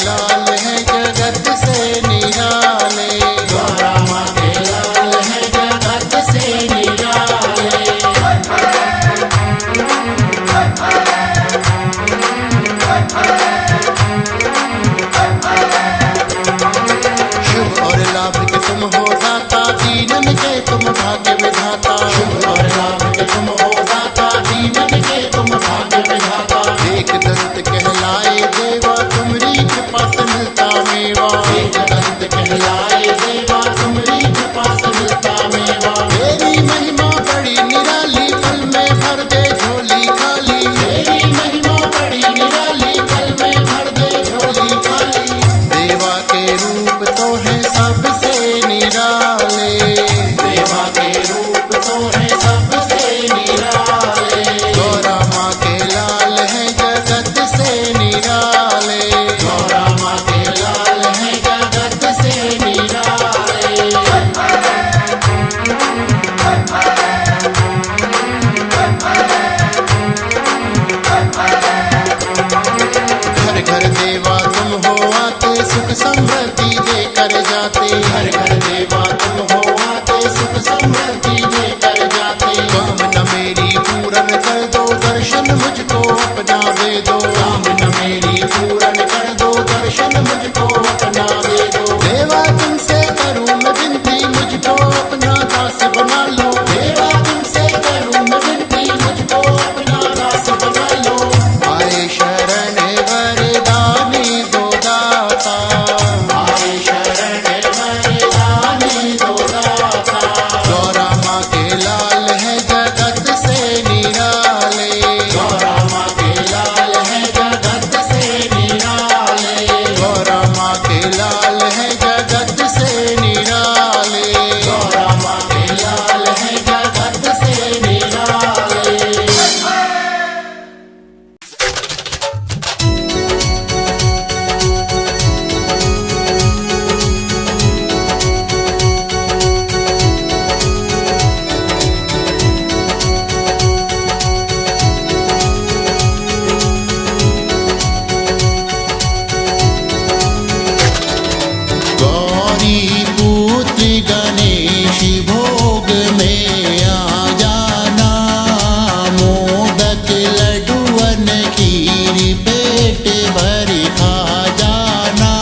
लाल है जगत से निराले, गौरा माँ के लाल है जगत से निराले। शुभ और लाभ के तुम हो दाता, दीनन के तुम भाग्य विधाता। शुभ और लाभ के तुम हो दाता, दीनन के तुम भाग्य विधाता। एक दंत कहलाए देवा, तुमरी कृपा से मिलता मेवा। एक दंत कहलाए देवा, तुमरी कृपा से मिलता मेवा। तेरी महिमा बड़ी निराली, पल में भर दे झोली खाली। तेरी महिमा बड़ी निराली, पल में भर दे झोली खाली। देवा के रूप तो है सबसे निराले, देवा के रूप तो है सबसे निराले। गौरा माँ के लाल है जगत से निराले, गौरा माँ के लाल है जगत से निराले। घर घर देवा तुम हो आते, सुख समृद्धि देकर जाते। घर घर देवा तुम हो आते, सुख समृद्धि देकर जाते। कामना मेरी पूर्ण कर दो, दर्शन मुझको अपना दे दो। कामना मेरी पूर्ण कर दो, दर्शन मुझको अपना दे दो। देवा तुमसे करूं मैं विनती, मुझको अपना दास बना लो। देवा तुमसे करूं मैं विनती, मुझको अपना दास बना लो। आए शरण वरदानी दो दाता, आए शरण वरदानी दो दाता। गौरा माँ के लाल है जगत से निराले, गौरा माँ के लाल है जगत से निराले। गौरा माँ के लाल है जगत से निराले, गौरा माँ के लाल है जगत से निराले। गौरी पुत्र गणेश भोग में आ जाना, मोदक लड्डूअन खीर पेट भर खा जाना।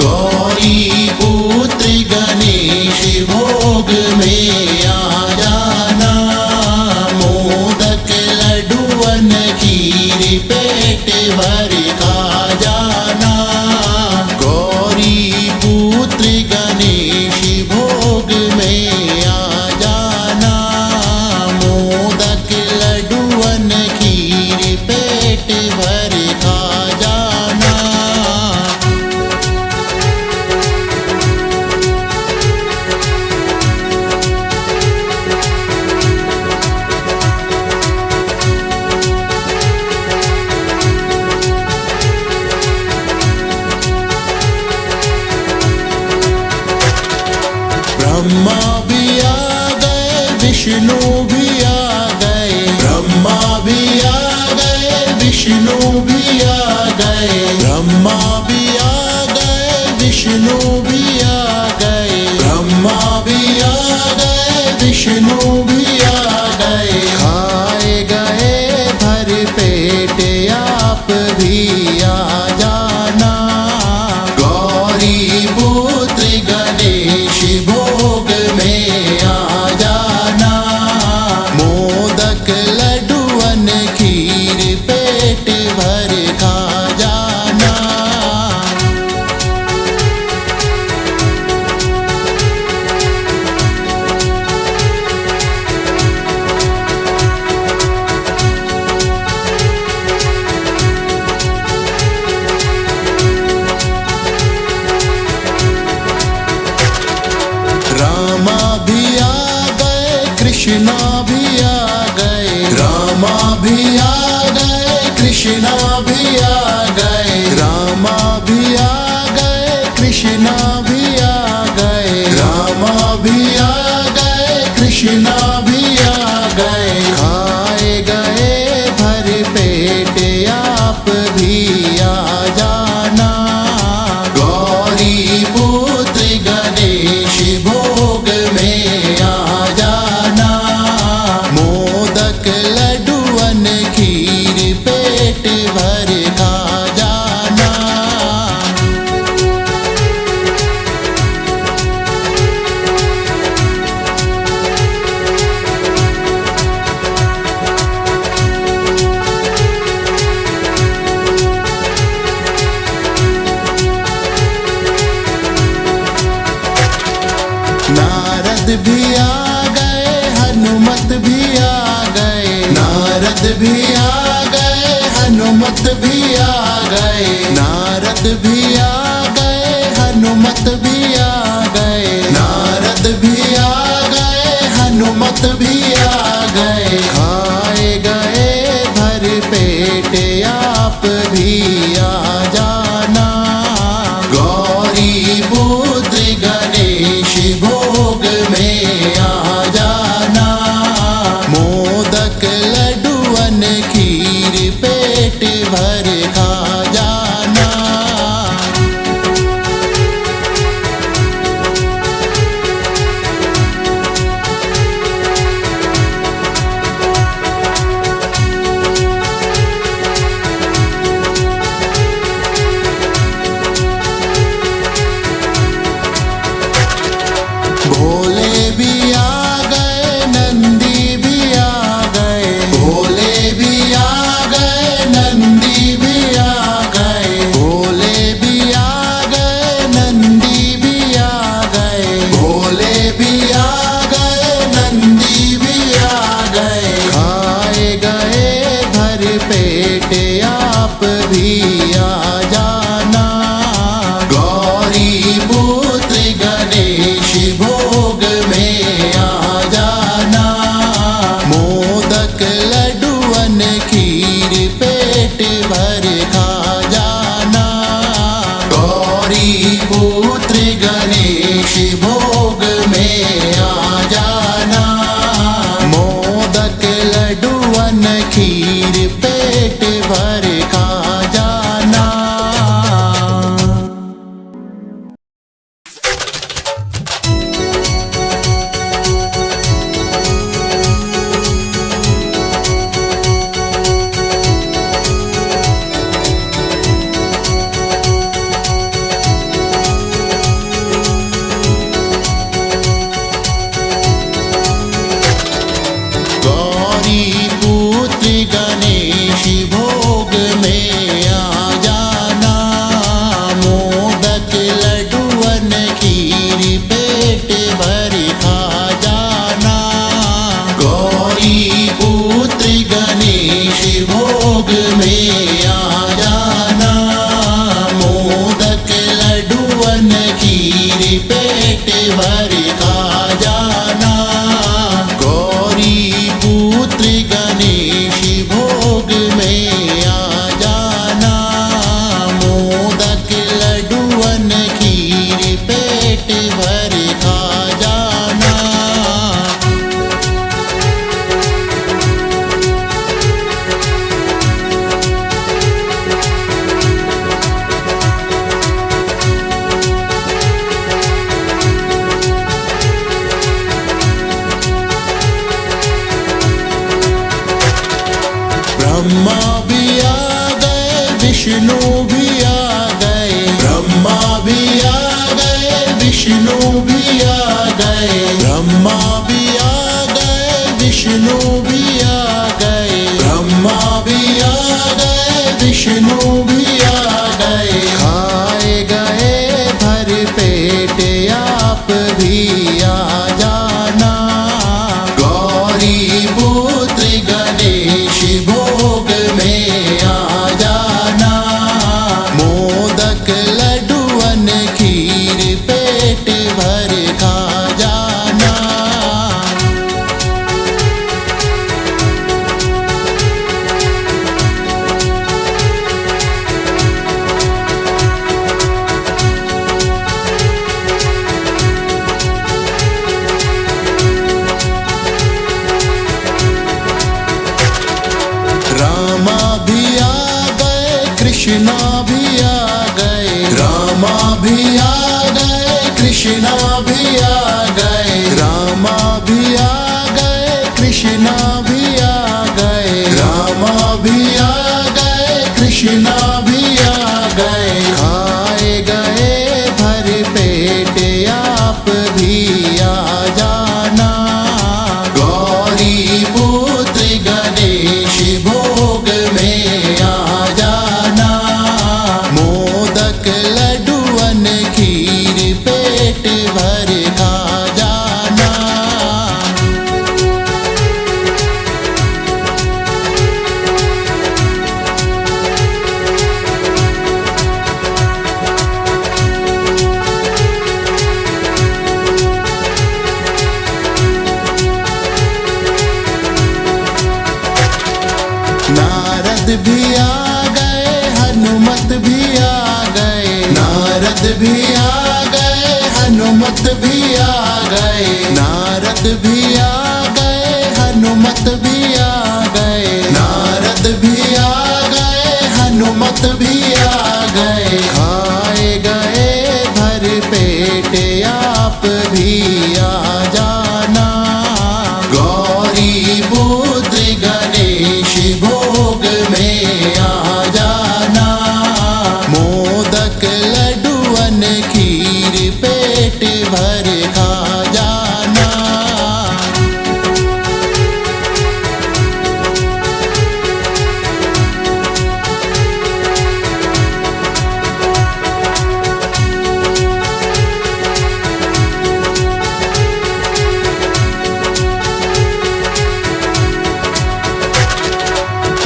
गौरी पुत्र गणेश भोग में आ जाना, मोदक लड्डूअन खीर पेट भर खा जाना। गौरी पुत्र गणेश भोग में आ जाना, मोदक लड्डूअन खीर पेट भर खा जाना। ब्रह्मा भी आ गए, विष्णु भी आ गए। ब्रह्मा भी आ गए, विष्णु भी आ गए। ब्रह्मा भी आ गए, विष्णु भी आ गए। ब्रह्मा भी आ गए, विष्णु भी आ गए। खाए गए भर पेट, आप भी आ जाना। गौरी पुत्र गणेश भोग में आ जाना, मोदक लड्डूअन खीर पेट भर खा जाना। रामा भी आ गए, कृष्णा भी आ गए। रामा भी आ गए, कृष्णा भी आ गए। रामा भी आ गए, कृष्णा भी आ गए। रामा भी आ गए, कृष्णा भी आ गए। खाए गए भर पेट, आप भी आ जाना। नारद भी आ गए, हनुमत भी आ गए, नारद भी आ गए, हनुमत भी आ गए, नारद भी आ गए, हनुमत भी आ गए, नारद भी आ गए, हनुमत भी आ गए। खाए गए भर पेट आप भी आ जाना, गौरी बुध गणेश भोग में आ जाना, मोदक लड्डूअन खीर पेट भर खा जाना। भोले भी आ गए, नंदी भी आ गए, भोले भी आ गए, नंदी भी आ गए, भोले भी आ गए, नंदी भी आ गए, भोले भी आ गए, नंदी भी आ गए। खाए गए भर पेट आप भी आ जाना, गौरी पुत्र गणेश भोग में आ जाना, मोदक लड्डूअन खीर पेट भर खा जाना, गौरी पुत्र गणेश भोग में आ जाना, मोदक लड्डूअन खीर पेट भर खा जाना। गौरी पुत्र गणेश भोग में आ जाना, मोदक लड्डूअन खीर पेट भर खा जाना, गौरी पुत्र गणेश भोग में आ जाना, मोदक लड्डूअन खीर पेट भर खा जाना, गौरी पुत्र गणेश भोग में आ जाना, मोदक लड्डूअन खीर पेट भर खा जाना। ब्रह्मा भी आ गए, विष्णु भी आ गए, ब्रह्मा भी आ गए, विष्णु भी आ गए, ब्रह्मा भी आ गए, विष्णु भी आ गए, ब्रह्मा भी आ गए, विष्णु भी आ गए। खाए गए भर पेट आप भी आ जाना, गौरी पुत्र गणेश भोग में आ जाना, मोदक लड्डूअन खीर पेट भर खा जाना। रामा भी आ गए, कृष्णा भी आ गए, रामा भी आ गए, कृष्णा भी आ गए, रामा भी आ गए, कृष्णा भी आ गए, रामा भी आ गए, कृष्णा भी आ गए। खाए गए भर पेट आप भी आ जाना, गौरी पुत्र गणेश भोग में आ जाना, मोदक लड्डूअन खीर पेट भर खा जाना। नारद भी आ गए, हनुमत भी आ गए, नारद भी आ गए, हनुमत भी आ गए, नारद भी आ गए, हनुमत भी आ गए। खाए गए भर पेट आप भी आ जाना, गौरी बुध गणेश भोग में आ जाना। मोदक लड्डूअन खीर पेट भर खा जाना।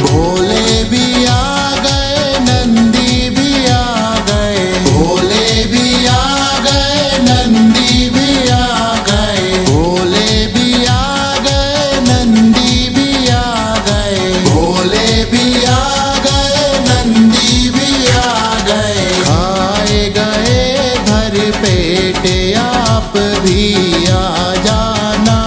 भोले भी आ गए, नंदी भी आ गए, भोले भी आ गए, नंदी भी आ गए, भोले भी आ गए, नंदी भी आ गए, भोले भी आ गए, नंदी भी आ गए। खाए गए भर पेट आप भी आ जाना,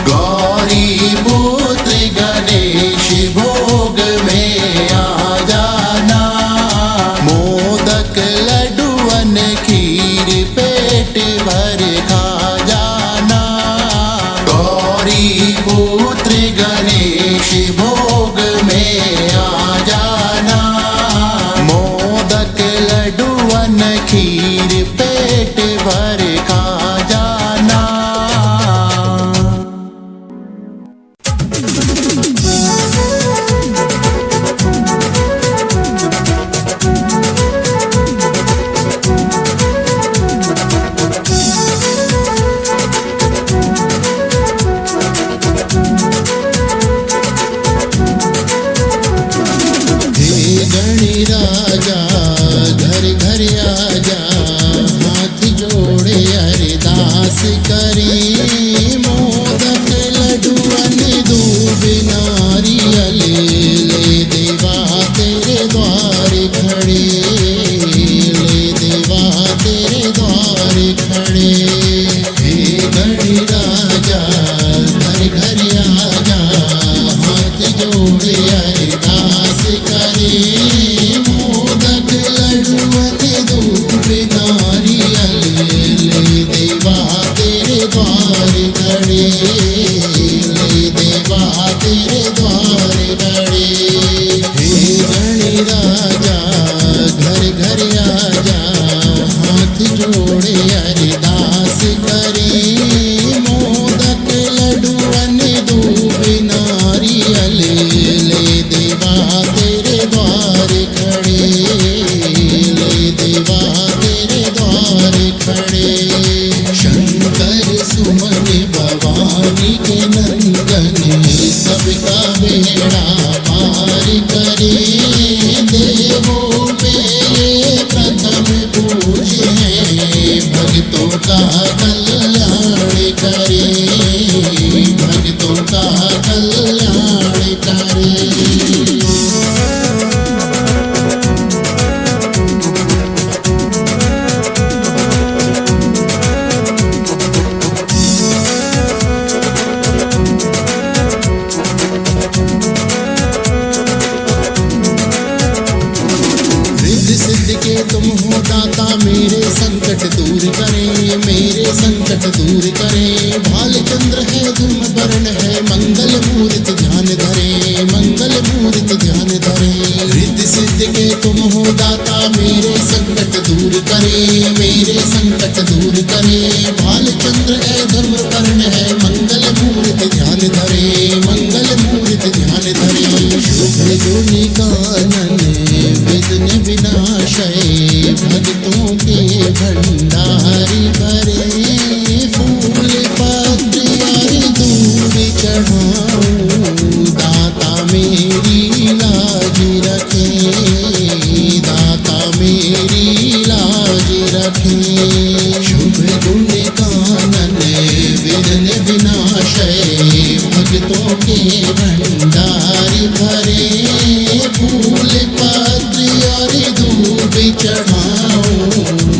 गौरी पुत्र गणेश भोग में आ जाना। मोदक लड्डूअन खीर पेट भर खा जाना, गौरी पुत्र गणेश भोग में आ जाना। मोदक लड्डूअन खीर पेट भर खा जाना। हे गणी राजा घर घर आजा, हाथ जोड़े अरदास करी। मोदक लड्डूअन दूब नारियल ले देवा तेरे द्वार खड़े, ले देवा तेरे द्वार खड़े। हे गणी राजा घर घर आजा, हाथ जोड़े अरदास करे। मोदक लड्डूअन दूब नारियल ले देवा तेरे द्वार खड़े, ले देवा तेरे द्वार खड़े। हे गणी राजा घर घर आजा, हाथ जोड़े अरदास करे। मोदक लड्डूअन दूब नारियल ले देवा तेरे द्वार खड़े, ले देवा तेरे द्वार खड़े। शंकर सुमन भवानी के नंदन, सबका बेड़ा पार करे। देवों में प्रथम पूज्य है, भक्तों का कल्याण करे, भक्तों का कल्याण करे। रिद्धि सिद्धि के तुम हो दाता, मेरे संकट दूर करें, मेरे संकट दूर करें। भालचंद्र है धर्म वर्ण है, मंगल मूर्त ध्यान धरे, मंगल मूर्त ध्यान धरे। रिद्धि सिद्धि के तुम हो दाता, मेरे संकट दूर करें, मेरे संकट दूर करें। भालचंद्र है धर्म वर्ण है, मंगल मूर्त ध्यान धरे, मंगल मूर्त ध्यान धरे। शुभ गुण कानन विघ्न विनाशय, भक्तों के भंडारी भरे। फूल पत्र और दूब चढ़ाऊं, दाता मेरी लाज रखे, दाता मेरी लाज रखे। शुभ गुण कानन विघ्न विनाशय, भक्तों के भंडारी भरे। फूल पत्र और दूब चढ़ाऊं,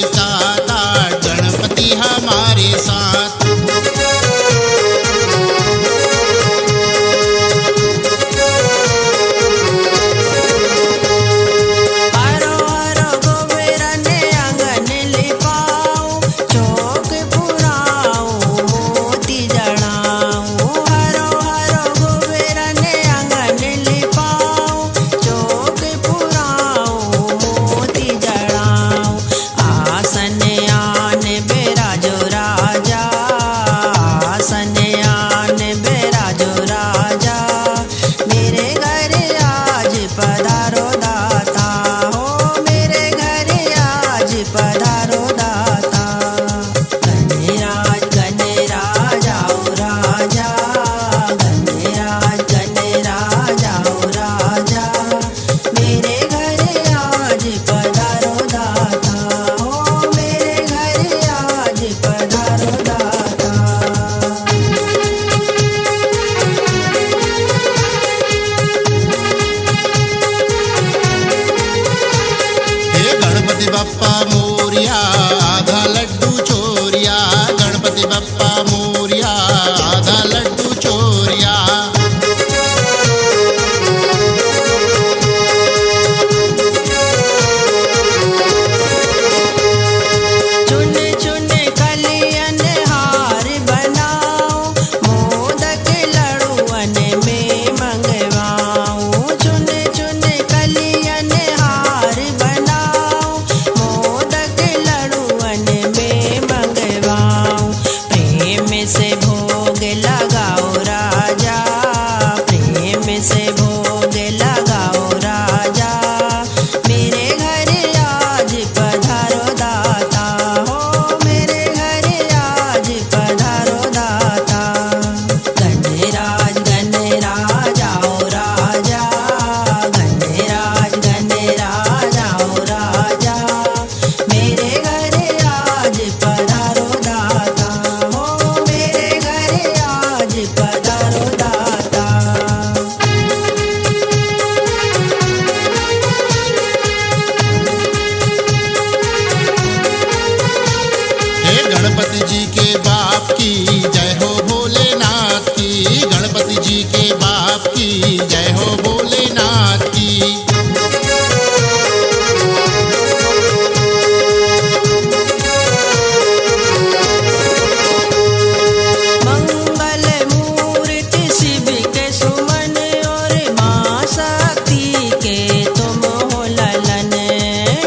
साथ आठ गणपति हमारे साथ। बप्पा मोरिया आधा लड्डू चोरिया, गणपति बप्पा मोरिया आधा लड्डू चोरिया। चुन चुन कलियन हार बनाओ, मोदक लड़ुअन में मंगवाओ। चुन चुन कलियन हार बनाओ, मोदक लड़ुअन में मंगवाओ। प्रेम से भोग लगाओ राजा, प्रेम से भोग लगाओ राजा। मेरे घर आज पधारो दाता हो, मेरे घर आज पधारो दाता। गणराज गणराज आओ राजा, गणराज गणराज आओ राजा। मेरे घर आज पधारो दाता हो, मेरे घर आज पधारो दाता। हे गणपति जी के बाप की जय हो भोलेनाथ की, गणपति जी के बाप की जय हो भोलेनाथ की। मंगल मूर्ति शिव के सुमन, और माँ शक्ति के तुम हो ललन।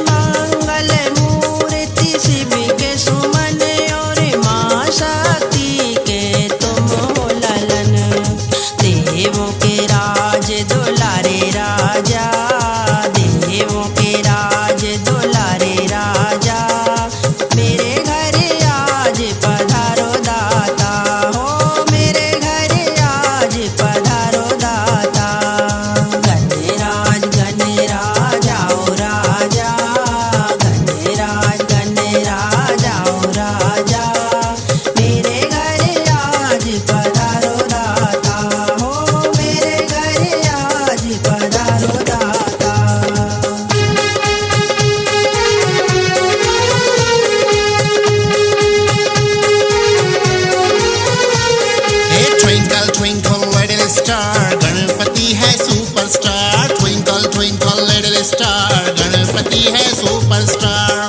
मंगल मूर्ति शिव के सुमन, और माँ शक्ति के तुम हो ललन। देवों के राज दुलारे राजा, देवों के राज दुलारे राजा। मेरे घर आज पधारो दाता हो, मेरे घर आज पधारो दाता। गणराज गणराज आओ राजा, गणराज गणराज आओ राजा। मेरे घर आज पधारो दाता हो, मेरे घर आज पधारो दाता। हे twinkle twinkle little star, Ganpati है superstar. Twinkle twinkle little star, Ganpati है सुपरस्टार।